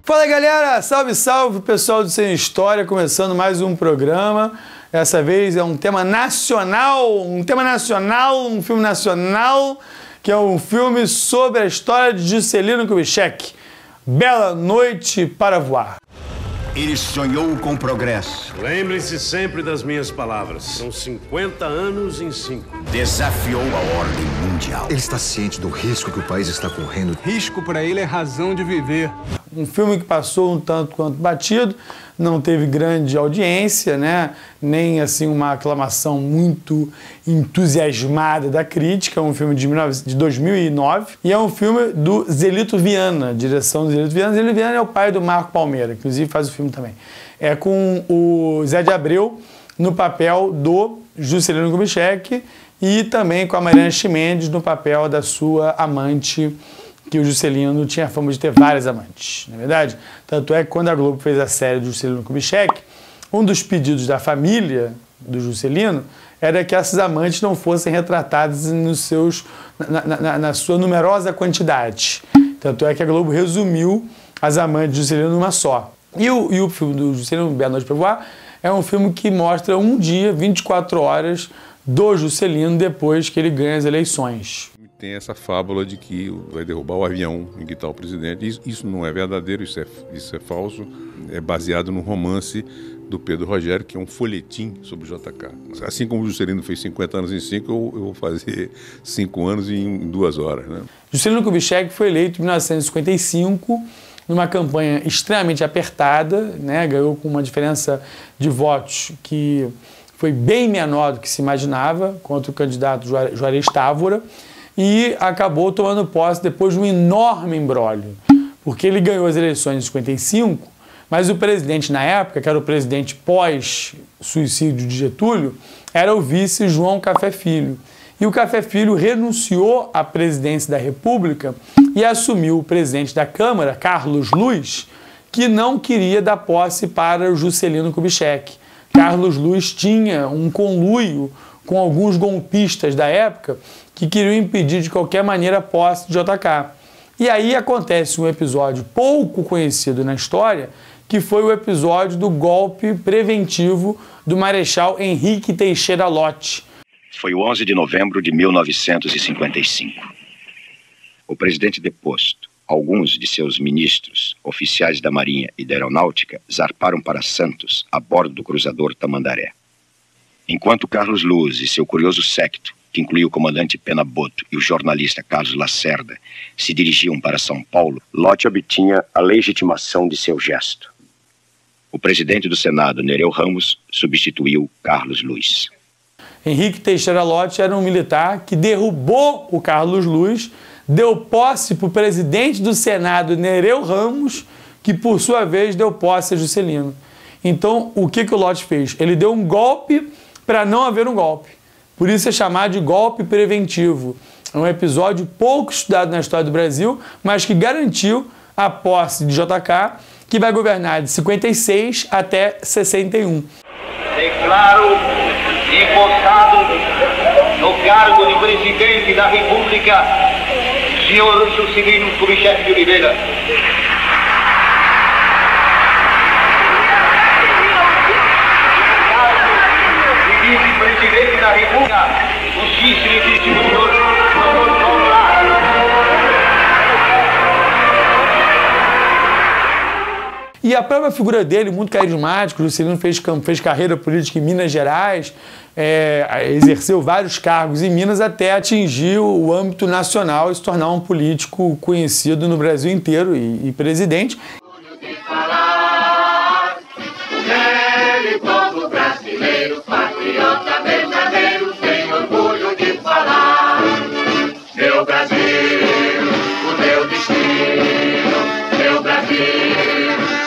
Fala galera, salve, salve pessoal do Sem História, começando mais um programa. Dessa vez é um tema nacional, um filme nacional, que é um filme sobre a história de Juscelino Kubitschek. Bela Noite para Voar. Ele sonhou com o progresso. Lembrem-se sempre das minhas palavras. São 50 anos em 5. Desafiou a ordem mundial. Ele está ciente do risco que o país está correndo. Risco para ele é razão de viver. Um filme que passou um tanto quanto batido, não teve grande audiência, né? Nem assim uma aclamação muito entusiasmada da crítica. É um filme de 2009 e é um filme do Zelito Viana, direção do Zelito Viana. Zelito Viana é o pai do Marco Palmeira, inclusive faz o filme também. É com o Zé de Abreu no papel do Juscelino Kubitschek e também com a Mariana Ximenes no papel da sua amante, que o Juscelino tinha a fama de ter várias amantes, não é verdade? Tanto é que quando a Globo fez a série do Juscelino Kubitschek, um dos pedidos da família do Juscelino era que essas amantes não fossem retratadas na sua numerosa quantidade. Tanto é que a Globo resumiu as amantes do Juscelino numa só. E o filme do Juscelino, Bela Noite para Voar, é um filme que mostra um dia, 24 horas, do Juscelino depois que ele ganha as eleições. Tem essa fábula de que vai derrubar o avião em que está o presidente. Isso não é verdadeiro, isso é falso. É baseado no romance do Pedro Rogério, que é um folhetim sobre o JK. Assim como o Juscelino fez 50 anos em 5, eu vou fazer 5 anos em 2 horas. Né? Juscelino Kubitschek foi eleito em 1955, numa campanha extremamente apertada, né? Ganhou com uma diferença de votos que foi bem menor do que se imaginava, contra o candidato Juarez Távora, e acabou tomando posse depois de um enorme imbróglio, porque ele ganhou as eleições em 55, mas o presidente na época, que era o presidente pós-suicídio de Getúlio, era o vice João Café Filho. E o Café Filho renunciou à presidência da República e assumiu o presidente da Câmara, Carlos Luz, que não queria dar posse para o Juscelino Kubitschek. Carlos Luz tinha um conluio com alguns golpistas da época que queriam impedir de qualquer maneira a posse de JK. E aí acontece um episódio pouco conhecido na história, que foi o episódio do golpe preventivo do Marechal Henrique Teixeira Lott. Foi o 11 de novembro de 1955. O presidente deposto, alguns de seus ministros, oficiais da Marinha e da Aeronáutica, zarparam para Santos a bordo do cruzador Tamandaré. Enquanto Carlos Luz e seu curioso séquito, que incluía o comandante Pena Boto e o jornalista Carlos Lacerda, se dirigiam para São Paulo, Lott obtinha a legitimação de seu gesto. O presidente do Senado, Nereu Ramos, substituiu Carlos Luz. Henrique Teixeira Lott era um militar que derrubou o Carlos Luz, deu posse para o presidente do Senado, Nereu Ramos, que por sua vez deu posse a Juscelino. Então, o que o Lott fez? Ele deu um golpe para não haver um golpe. Por isso é chamado de golpe preventivo. É um episódio pouco estudado na história do Brasil, mas que garantiu a posse de JK, que vai governar de 56 até 61. Declaro empossado no cargo de presidente da República, senhor Juscelino Kubitschek de Oliveira. Vice-presidente da República, justíssimo e distribuidor, doutor João Goulart. E a própria figura dele, muito carismático, o Juscelino fez carreira política em Minas Gerais, exerceu vários cargos em Minas até atingir o âmbito nacional e se tornar um político conhecido no Brasil inteiro e presidente. Meu Brasil, o teu destino, meu Brasil,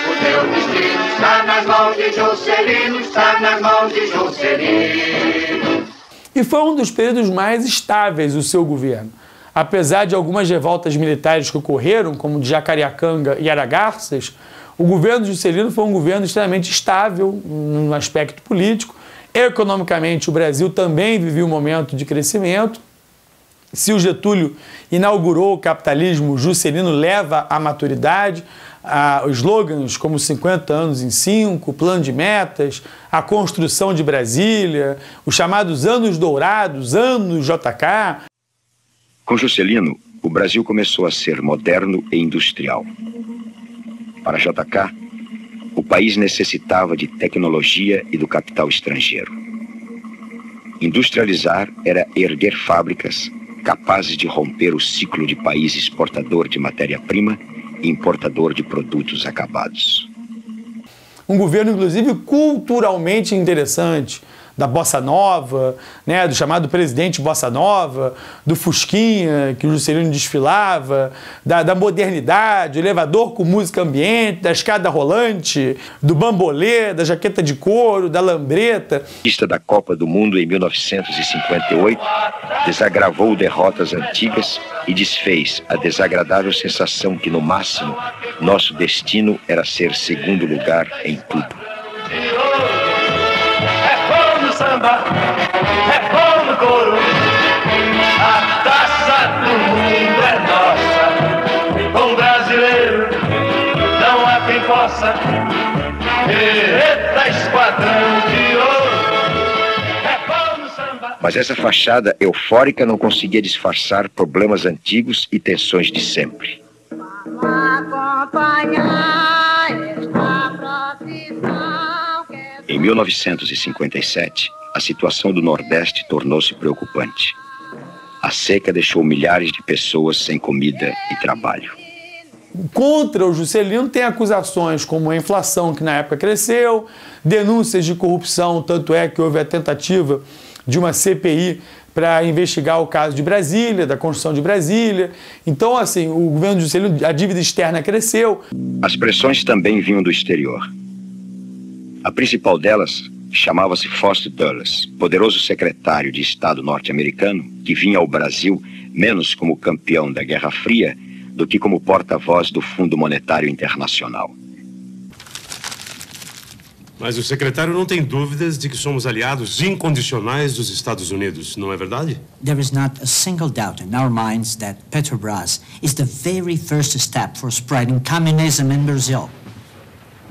o teu destino está nas mãos de Juscelino, está nas mãos de Juscelino. E foi um dos períodos mais estáveis do seu governo. Apesar de algumas revoltas militares que ocorreram, como de Jacareacanga e Aragarças, o governo de Juscelino foi um governo extremamente estável no aspecto político. Economicamente, o Brasil também vivia um momento de crescimento. Se o Getúlio inaugurou o capitalismo, Juscelino leva à maturidade. slogans como 50 anos em 5, plano de metas, a construção de Brasília, os chamados anos dourados, anos JK. Com Juscelino, o Brasil começou a ser moderno e industrial. Para JK, o país necessitava de tecnologia e do capital estrangeiro. Industrializar era erguer fábricas capazes de romper o ciclo de país exportador de matéria-prima e importador de produtos acabados. Um governo, inclusive, culturalmente interessante, da Bossa Nova, né, do chamado presidente Bossa Nova, do Fusquinha, que o Juscelino desfilava, da modernidade, elevador com música ambiente, da escada rolante, do bambolê, da jaqueta de couro, da lambreta. A lista da Copa do Mundo em 1958 desagravou derrotas antigas e desfez a desagradável sensação que, no máximo, nosso destino era ser segundo lugar em tudo. Samba, é bom no couro, a taça do mundo é nossa, com brasileiro não há quem possa, eita esquadrão de ouro, é bom no samba. Mas essa fachada eufórica não conseguia disfarçar problemas antigos e tensões de sempre. Em 1957, a situação do Nordeste tornou-se preocupante. A seca deixou milhares de pessoas sem comida e trabalho. Contra o Juscelino tem acusações como a inflação, que na época cresceu, denúncias de corrupção, tanto é que houve a tentativa de uma CPI para investigar o caso de Brasília, da construção de Brasília. Então, assim, o governo de Juscelino, a dívida externa cresceu. As pressões também vinham do exterior. A principal delas chamava-se Foster Dulles, poderoso secretário de Estado norte-americano que vinha ao Brasil menos como campeão da Guerra Fria do que como porta-voz do Fundo Monetário Internacional. Mas o secretário não tem dúvidas de que somos aliados incondicionais dos Estados Unidos, não é verdade? There is not a single doubt in our minds that Petrobras is the very first step for spreading communism in Brazil.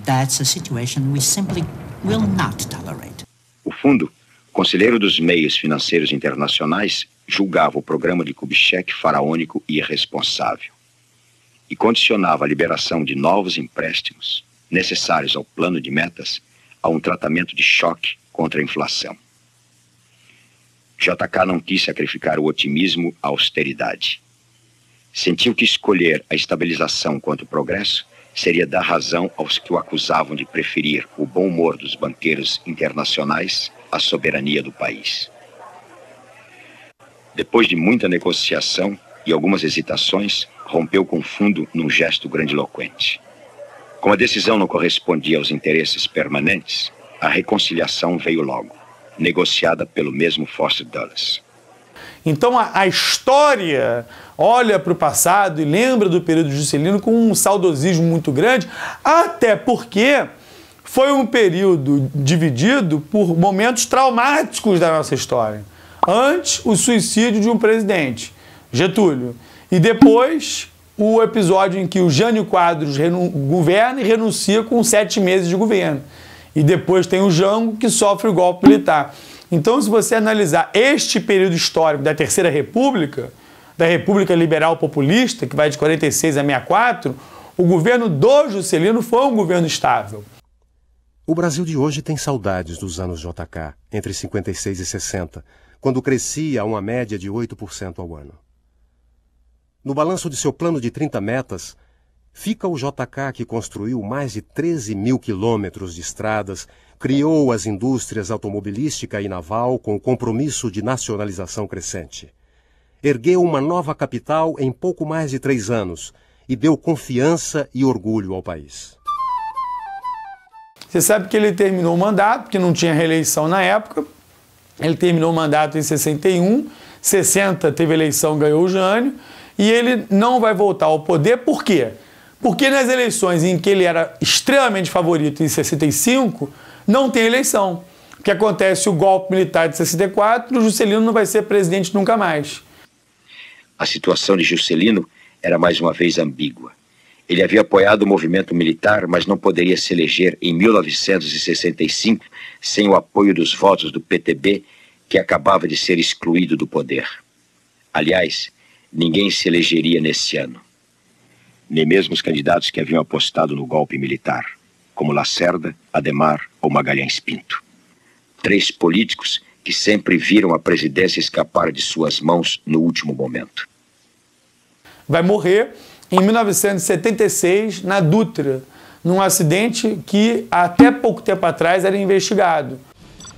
That's a situation we simply will not tolerate. O fundo, conselheiro dos meios financeiros internacionais, julgava o programa de Kubitschek faraônico e irresponsável e condicionava a liberação de novos empréstimos necessários ao plano de metas a um tratamento de choque contra a inflação. JK não quis sacrificar o otimismo à austeridade. Sentiu que escolher a estabilização contra o progresso seria dar razão aos que o acusavam de preferir o bom humor dos banqueiros internacionais à soberania do país. Depois de muita negociação e algumas hesitações, rompeu com o fundo num gesto grandiloquente. Como a decisão não correspondia aos interesses permanentes, a reconciliação veio logo, negociada pelo mesmo Foster Dulles. Então a história olha para o passado e lembra do período Juscelino com um saudosismo muito grande, até porque foi um período dividido por momentos traumáticos da nossa história. Antes, o suicídio de um presidente, Getúlio, e depois o episódio em que o Jânio Quadros governa e renuncia com 7 meses de governo. E depois tem o Jango, que sofre o golpe militar. Então, se você analisar este período histórico da Terceira República, da República Liberal Populista, que vai de 46 a 64, o governo do Juscelino foi um governo estável. O Brasil de hoje tem saudades dos anos JK, entre 56 e 60, quando crescia a uma média de 8% ao ano. No balanço de seu plano de 30 metas, fica o JK que construiu mais de 13 mil quilômetros de estradas, criou as indústrias automobilística e naval com o compromisso de nacionalização crescente. Ergueu uma nova capital em pouco mais de 3 anos e deu confiança e orgulho ao país. Você sabe que ele terminou o mandato, porque não tinha reeleição na época. Ele terminou o mandato em 61, 60 teve eleição, ganhou o Jânio, e ele não vai voltar ao poder. Por quê? Porque nas eleições em que ele era extremamente favorito, em 65, não tem eleição. Porque acontece o golpe militar de 64, o Juscelino não vai ser presidente nunca mais. A situação de Juscelino era mais uma vez ambígua. Ele havia apoiado o movimento militar, mas não poderia se eleger em 1965 sem o apoio dos votos do PTB, que acabava de ser excluído do poder. Aliás, ninguém se elegeria nesse ano. Nem mesmo os candidatos que haviam apostado no golpe militar, como Lacerda, Adhemar ou Magalhães Pinto. 3 políticos que sempre viram a presidência escapar de suas mãos no último momento. Vai morrer em 1976 na Dutra, num acidente que até pouco tempo atrás era investigado.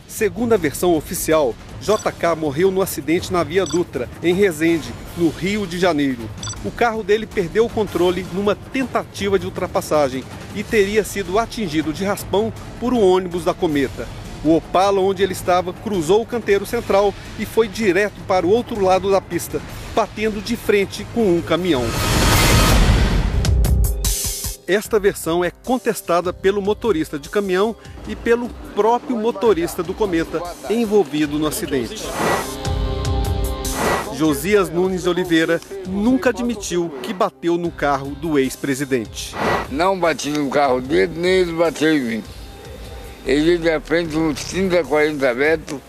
Segundo a versão oficial, JK morreu no acidente na Via Dutra, em Resende, no Rio de Janeiro. O carro dele perdeu o controle numa tentativa de ultrapassagem e teria sido atingido de raspão por um ônibus da Cometa. O Opala onde ele estava cruzou o canteiro central e foi direto para o outro lado da pista, batendo de frente com um caminhão. Esta versão é contestada pelo motorista de caminhão e pelo próprio motorista do Cometa envolvido no acidente. Josias Nunes de Oliveira nunca admitiu que bateu no carro do ex-presidente. Não bati no carro dele, nem ele bateu em mim. Ele de frente uns 30, 40 metros,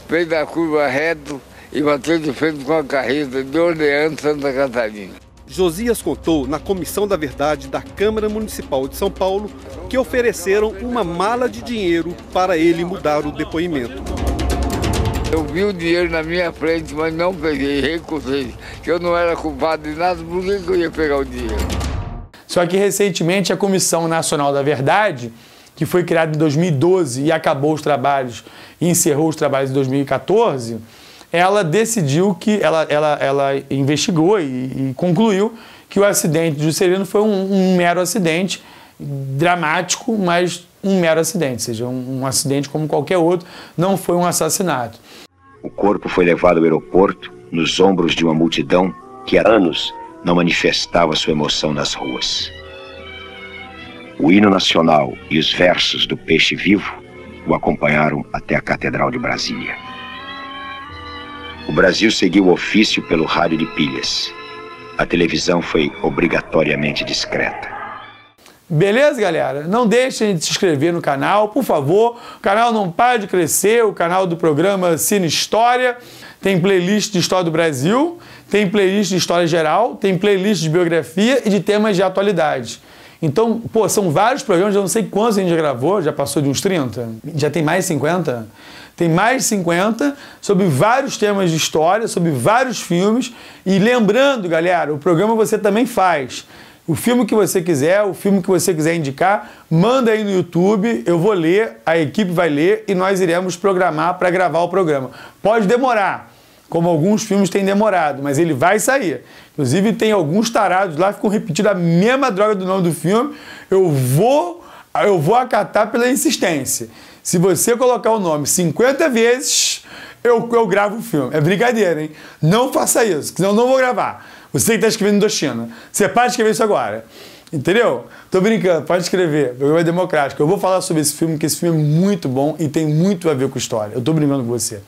fez a curva reto e bateu de frente com a carreta de Orleans, Santa Catarina. Josias contou na Comissão da Verdade da Câmara Municipal de São Paulo que ofereceram uma mala de dinheiro para ele mudar o depoimento. Eu vi o dinheiro na minha frente, mas não peguei, recusei. Que eu não era culpado de nada, por que eu ia pegar o dinheiro? Só que recentemente a Comissão Nacional da Verdade, que foi criada em 2012 e acabou os trabalhos e encerrou os trabalhos em 2014, ela decidiu que, ela investigou e concluiu que o acidente de Juscelino foi um mero acidente, dramático, mas um mero acidente, ou seja, um acidente como qualquer outro, não foi um assassinato. O corpo foi levado ao aeroporto nos ombros de uma multidão que há anos não manifestava sua emoção nas ruas. O hino nacional e os versos do Peixe Vivo o acompanharam até a Catedral de Brasília. O Brasil seguiu o ofício pelo rádio de pilhas. A televisão foi obrigatoriamente discreta. Beleza, galera? Não deixem de se inscrever no canal, por favor. O canal não para de crescer, o canal do programa Cine História. Tem playlist de História do Brasil, tem playlist de História Geral, tem playlist de biografia e de temas de atualidade. Então, pô, são vários programas, eu não sei quantos a gente já gravou, já passou de uns 30? Já tem mais de 50? Tem mais de 50 sobre vários temas de história, sobre vários filmes. E lembrando, galera, o programa você também faz. O filme que você quiser, o filme que você quiser indicar, manda aí no YouTube, eu vou ler, a equipe vai ler e nós iremos programar para gravar o programa. Pode demorar, como alguns filmes têm demorado, mas ele vai sair. Inclusive tem alguns tarados lá que ficam repetindo a mesma droga do nome do filme. Eu vou acatar pela insistência. Se você colocar o nome 50 vezes, eu gravo o filme. É brincadeira, hein? Não faça isso, senão eu não vou gravar. Você que está escrevendo Indochina, você pode escrever isso agora. Entendeu? Tô brincando, pode escrever. O programa é democrático. Eu vou falar sobre esse filme, que esse filme é muito bom e tem muito a ver com história. Eu tô brincando com você.